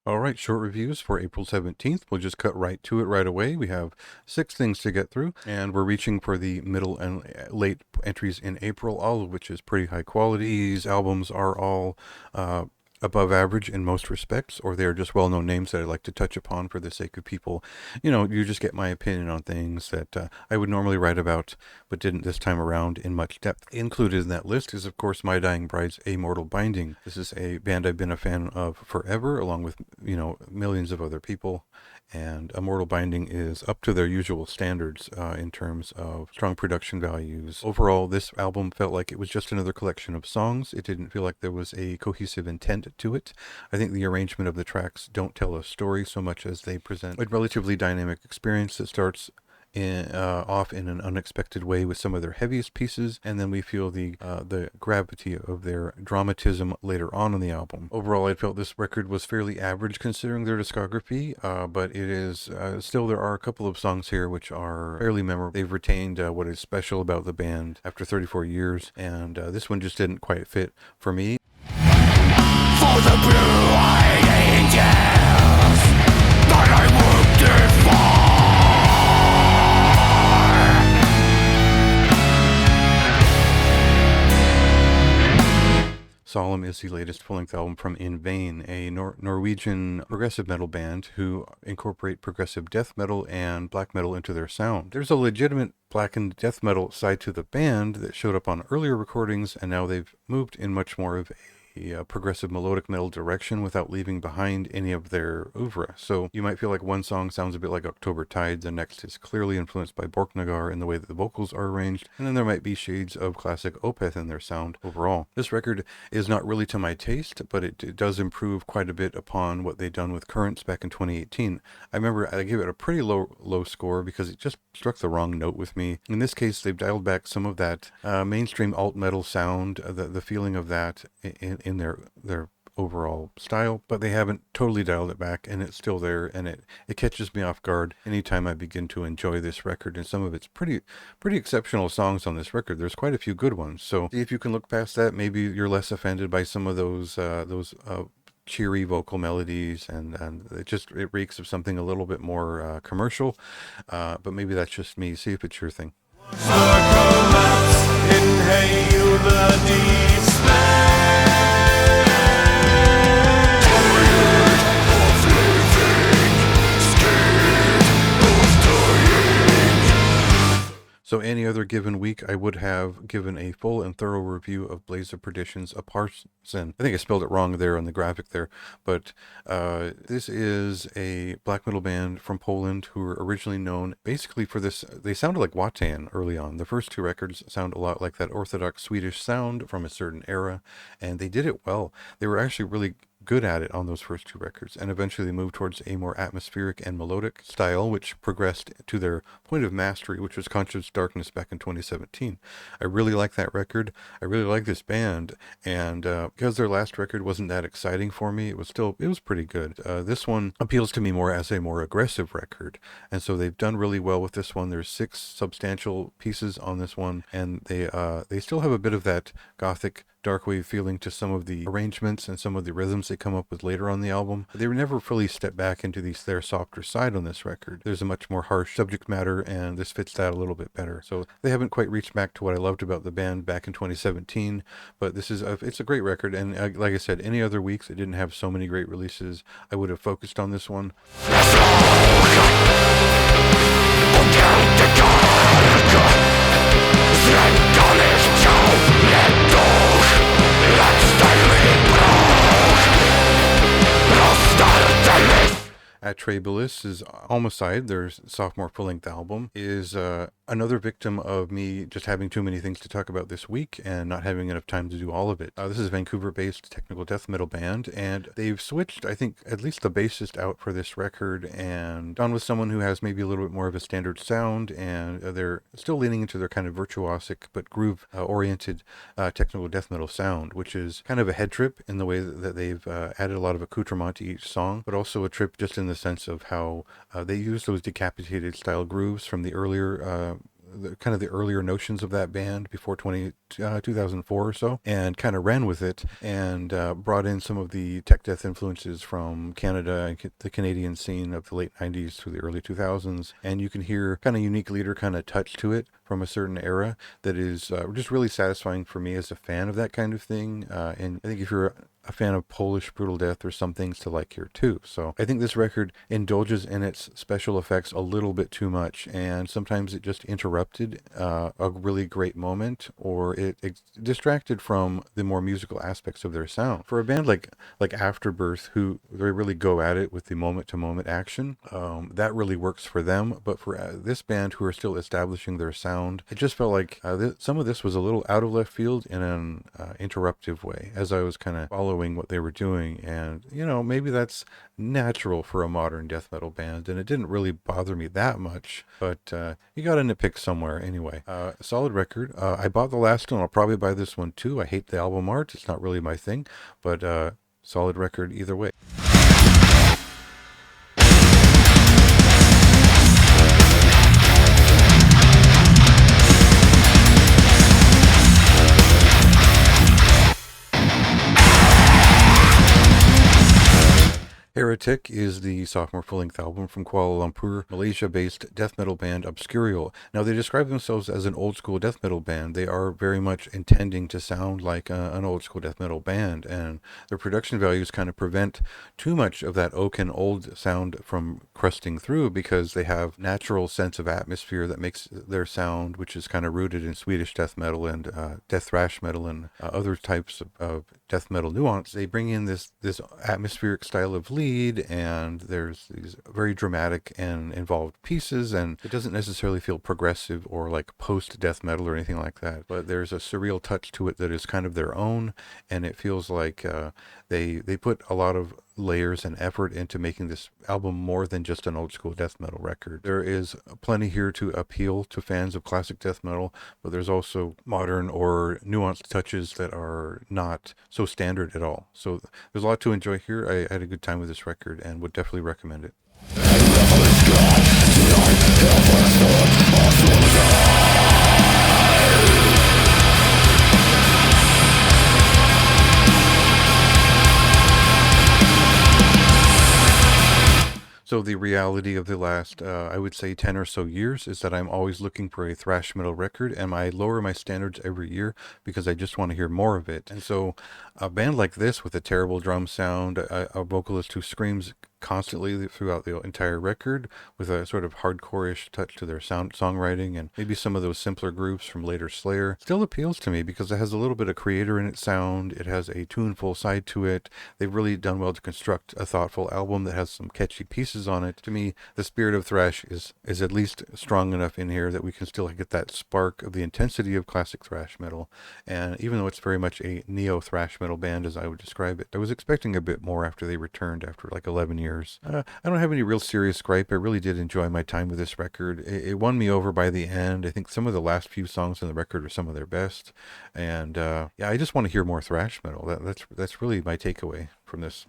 All right, short reviews for April 17th. We'll just cut right to it right away. We have 6 things to get through, and we're reaching for the middle and late entries in April, all of which is pretty high quality. These albums are all above average in most respects, or they're just well-known names that I'd like to touch upon for the sake of people. You just get my opinion on things that I would normally write about, but didn't this time around in much depth. Included in that list is, of course, My Dying Bride's A Mortal Binding. This is a band I've been a fan of forever, along with, millions of other people. And Immortal Binding is up to their usual standards in terms of strong production values. Overall, this album felt like it was just another collection of songs. It didn't feel like there was a cohesive intent to it. I think the arrangement of the tracks don't tell a story so much as they present a relatively dynamic experience that starts off in an unexpected way with some of their heaviest pieces, and then we feel the gravity of their dramatism later on in the album. Overall, I felt this record was fairly average considering their discography, but it is still, there are a couple of songs here which are fairly memorable. They've retained what is special about the band after 34 years, and this one just didn't quite fit for me. For the blue-eyed angels that I would defy. Solemn is the latest full-length album from In Vain, a Norwegian progressive metal band who incorporate progressive death metal and black metal into their sound. There's a legitimate blackened death metal side to the band that showed up on earlier recordings, and now they've moved in much more of a progressive melodic metal direction without leaving behind any of their oeuvre. So you might feel like one song sounds a bit like October Tide, the next is clearly influenced by Borknagar in the way that the vocals are arranged, and then there might be shades of classic Opeth in their sound overall. This record is not really to my taste, but it does improve quite a bit upon what they'd done with Currents back in 2018. I remember I gave it a pretty low score because it just struck the wrong note with me. In this case, they've dialed back some of that mainstream alt metal sound, the feeling of that in their overall style, but they haven't totally dialed it back, and it's still there, and it catches me off guard anytime I begin to enjoy this record. And some of its pretty exceptional songs on this record. There's quite a few good ones. So see if you can look past that. Maybe you're less offended by some of those cheery vocal melodies, and it reeks of something a little bit more commercial. But maybe that's just me. See if it's your thing. Inhale the despair. So any other given week, I would have given a full and thorough review of Blaze of Perdition's A Parson. I think I spelled it wrong there on the graphic there, but this is a black metal band from Poland who were originally known basically for this. They sounded like Watan early on. The first 2 records sound a lot like that Orthodox Swedish sound from a certain era, and they did it well. They were actually really good at it on those first 2 records, and eventually they moved towards a more atmospheric and melodic style, which progressed to their point of mastery, which was Conscious Darkness back in 2017. I really like that record. I really like this band, and because their last record wasn't that exciting for me, it was pretty good. This one appeals to me more as a more aggressive record, and so they've done really well with this one. There's 6 substantial pieces on this one, and they still have a bit of that gothic darkwave feeling to some of the arrangements and some of the rhythms they come up with later on the album. They were never fully stepped back into their softer side on this record. There's a much more harsh subject matter, and this fits that a little bit better. So they haven't quite reached back to what I loved about the band back in 2017, but it's a great record. And like I said, any other weeks that didn't have so many great releases, I would have focused on this one. Atrabilis' Homicide, their sophomore full-length album, is another victim of me just having too many things to talk about this week and not having enough time to do all of it. This is a Vancouver-based technical death metal band, and they've switched, I think, at least the bassist out for this record and gone with someone who has maybe a little bit more of a standard sound, and they're still leaning into their kind of virtuosic but groove-oriented technical death metal sound, which is kind of a head trip in the way that they've added a lot of accoutrement to each song, but also a trip just in the sense of how they use those decapitated style grooves from the earlier kind of the earlier notions of that band before 2004 or so, and kind of ran with it and brought in some of the tech death influences from Canada and the Canadian scene of the late 90s through the early 2000s. And you can hear kind of unique leader kind of touch to it from a certain era that is just really satisfying for me as a fan of that kind of thing. And I think if you're a fan of Polish brutal death, there's some things to like here too. So I think this record indulges in its special effects a little bit too much, and sometimes it just interrupted a really great moment, or it distracted from the more musical aspects of their sound. For a band like Afterbirth, who they really go at it with the moment to moment action, that really works for them. But for this band, who are still establishing their sound, it just felt like some of this was a little out of left field in an interruptive way as I was kind of following what they were doing. And maybe that's natural for a modern death metal band, and it didn't really bother me that much, but you gotta nitpick somewhere anyway. Solid record. I bought the last one. I'll probably buy this one too. I hate the album art. It's not really my thing, but solid record either way. Heretic is the sophomore full-length album from Kuala Lumpur, Malaysia-based death metal band Obscurial. Now, they describe themselves as an old-school death metal band. They are very much intending to sound like an old-school death metal band, and their production values kind of prevent too much of that oaken old sound from crusting through, because they have natural sense of atmosphere that makes their sound, which is kind of rooted in Swedish death metal and death thrash metal and other types of death metal nuance. They bring in this atmospheric style of lead, and there's these very dramatic and involved pieces, and it doesn't necessarily feel progressive or like post death metal or anything like that, but there's a surreal touch to it that is kind of their own, and it feels like they put a lot of layers and effort into making this album more than just an old school death metal record. There is plenty here to appeal to fans of classic death metal, but there's also modern or nuanced touches that are not so standard at all. So there's a lot to enjoy here. I had a good time with this record and would definitely recommend it. So the reality of the last, I would say 10 or so years is that I'm always looking for a thrash metal record, and I lower my standards every year because I just want to hear more of it. And so a band like this with a terrible drum sound, a vocalist who screams constantly throughout the entire record with a sort of hardcore-ish touch to their songwriting, and maybe some of those simpler grooves from later Slayer, still appeals to me because it has a little bit of creator in its sound. It has a tuneful side to it. They've really done well to construct a thoughtful album that has some catchy pieces on it. To me, the spirit of thrash is at least strong enough in here that we can still get that spark of the intensity of classic thrash metal. And even though it's very much a neo thrash metal band, as I would describe it, I was expecting a bit more after they returned after like 11 years. I don't have any real serious gripe. I really did enjoy my time with this record. It won me over by the end. I think some of the last few songs on the record are some of their best. And yeah, I just want to hear more thrash metal. That's really my takeaway from this.